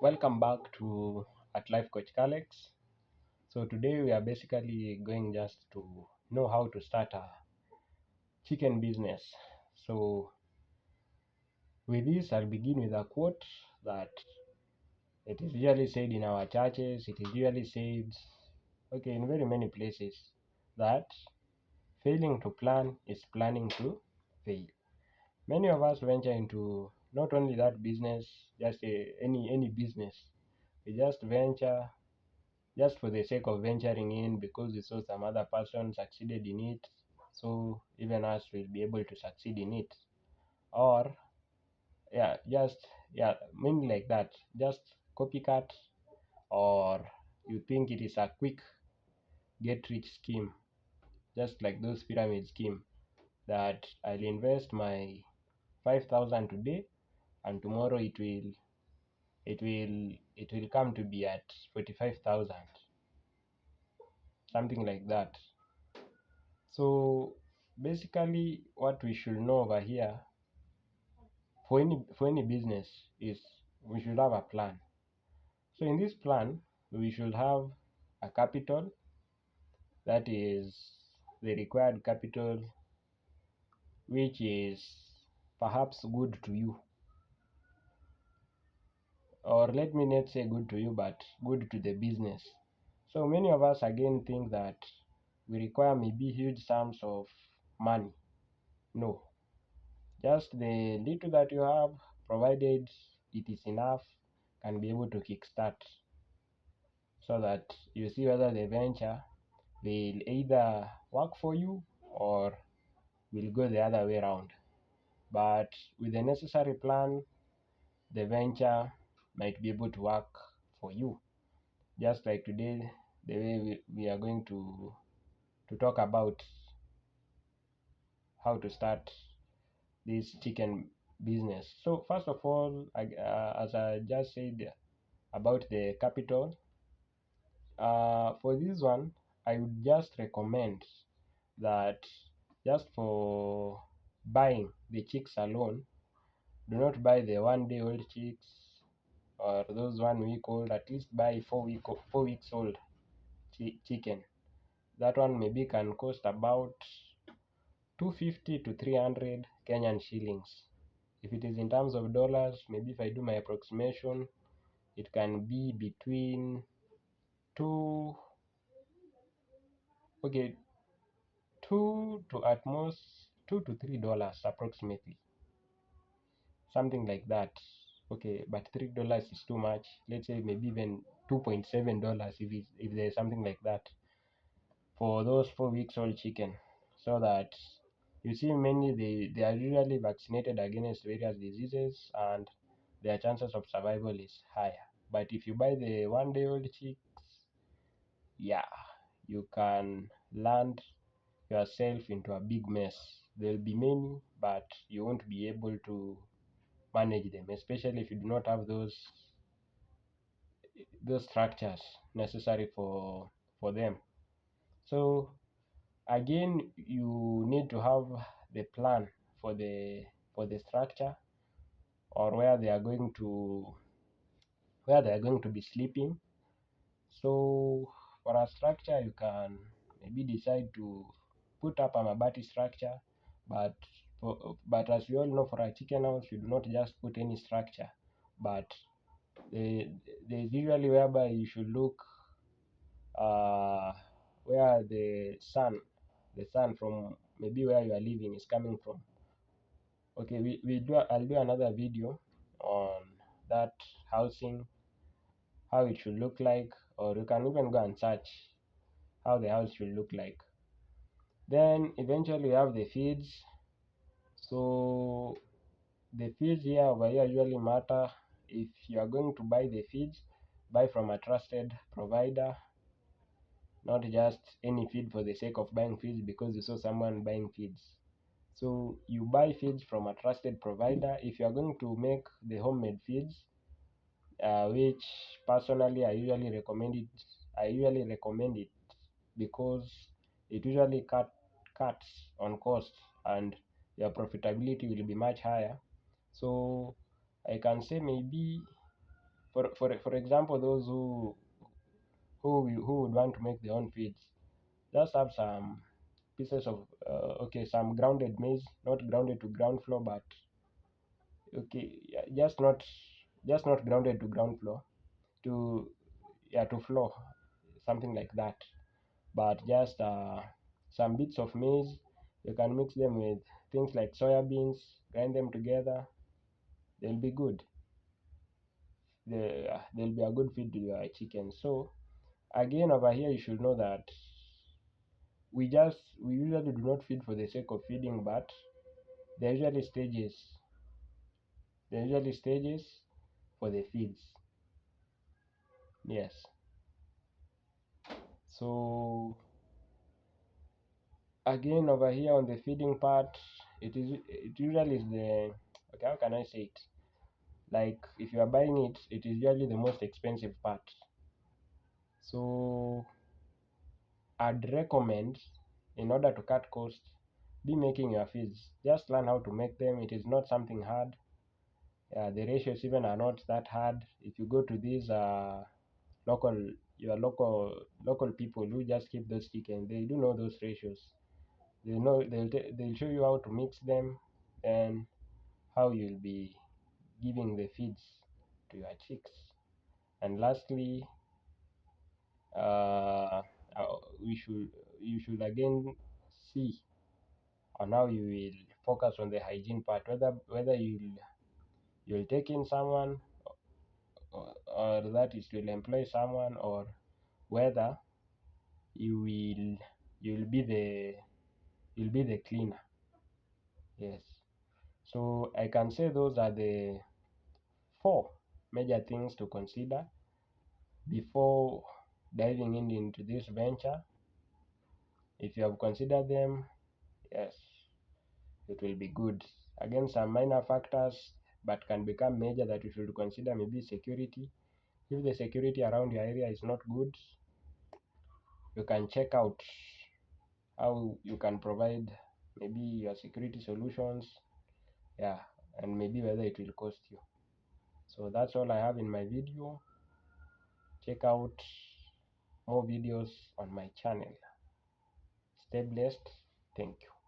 Welcome back to at Life Coach Kalex. So today we are basically going just to know how to start a chicken business. So with this, I'll begin with a quote that it is usually said in our churches. It is usually said, in very many places, that failing to plan is planning to fail. Many of us venture into not only that business, just any business. We just venture just for the sake of venturing in because we saw some other person succeeded in it, so even us will be able to succeed in it. Or mainly like that, just copycat, or you think it is a quick get rich scheme, just like those pyramid scheme that I'll invest my 5,000 today and tomorrow it will come to be at 45,000, something like that. So basically, what we should know over here for any business is we should have a plan. So in this plan, we should have a capital, that is the required capital, which is perhaps good to you, or let me not say good to you, but good to the business. So many of us again think that we require maybe huge sums of money. No, just the little that you have, provided it is enough, can be able to kickstart, so that you see whether the venture will either work for you or will go the other way around. But with the necessary plan, the venture might be able to work for you. Just like today, the way we are going to talk about how to start this chicken business. So first of all, as I just said about the capital, for this one, I would just recommend that just for buying the chicks alone, do not buy the 1 day old chicks or those 1 week old. At least buy 4 weeks old chicken. That one maybe can cost about 250 to 300 Kenyan shillings. If it is in terms of dollars, maybe if I do my approximation, it can be between two okay at most $2 to $3 approximately, something like that. Okay, but $3 is too much. Let's say maybe even $2.7 if there's something like that for those 4 weeks old chicken. So that you see, mainly they are usually vaccinated against various diseases and their chances of survival is higher. But if you buy the 1 day old chicks, yeah, you can land yourself into a big mess. There'll be many, but you won't be able to manage them, especially if you do not have those structures necessary for them. So again, you need to have the plan for the structure, or where they are going to be sleeping. So for a structure, you can maybe decide to put up a mabati structure, but as we all know, for a chicken house, you do not just put any structure, but there's usually whereby you should look where the sun from maybe where you are living is coming from. Okay, I'll do another video on that housing, how it should look like, or you can even go and search how the house should look like. Then eventually you have the feeds. So the feeds over here usually matter. If you are going to buy the feeds, buy from a trusted provider, not just any feed for the sake of buying feeds because you saw someone buying feeds. So you buy feeds from a trusted provider. If you are going to make the homemade feeds, which personally I usually recommend it because it usually cuts on cost and your profitability will be much higher. So I can say maybe For example, those who would want to make their own feeds, just have some pieces of okay, some grounded maize, not grounded to ground floor, but okay, yeah, just not grounded to ground floor, to yeah, to floor, something like that, but just some bits of maize. You can mix them with things like soya beans, grind them together, they'll be good. They'll be a good feed to your chicken. So again, over here you should know that we usually do not feed for the sake of feeding, but there are usually stages. There are usually stages for the feeds. Yes. So again, over here on the feeding part, it usually is the okay, how can I say it? Like if you are buying it, it is usually the most expensive part. So I'd recommend, in order to cut costs, be making your feeds. Just learn how to make them. It is not something hard. The ratios even are not that hard. If you go to these local your local people who just keep those chickens, they do know those ratios. They know they'll show you how to mix them and how you'll be giving the feeds to your chicks. And lastly, uh, we should you should again see on how you will focus on the hygiene part, whether you'll take in someone, or that is you'll employ someone, or whether you will you'll be the you'll be the cleaner. Yes. So I can say those are the four major things to consider before diving into this venture. If you have considered them, yes, it will be good. Again, some minor factors but can become major that you should consider, maybe security. If the security around your area is not good, you can check out how you can provide maybe your security solutions. Yeah, and maybe whether it will cost you. So that's all I have in my video. Check out more videos on my channel. Stay blessed. Thank you.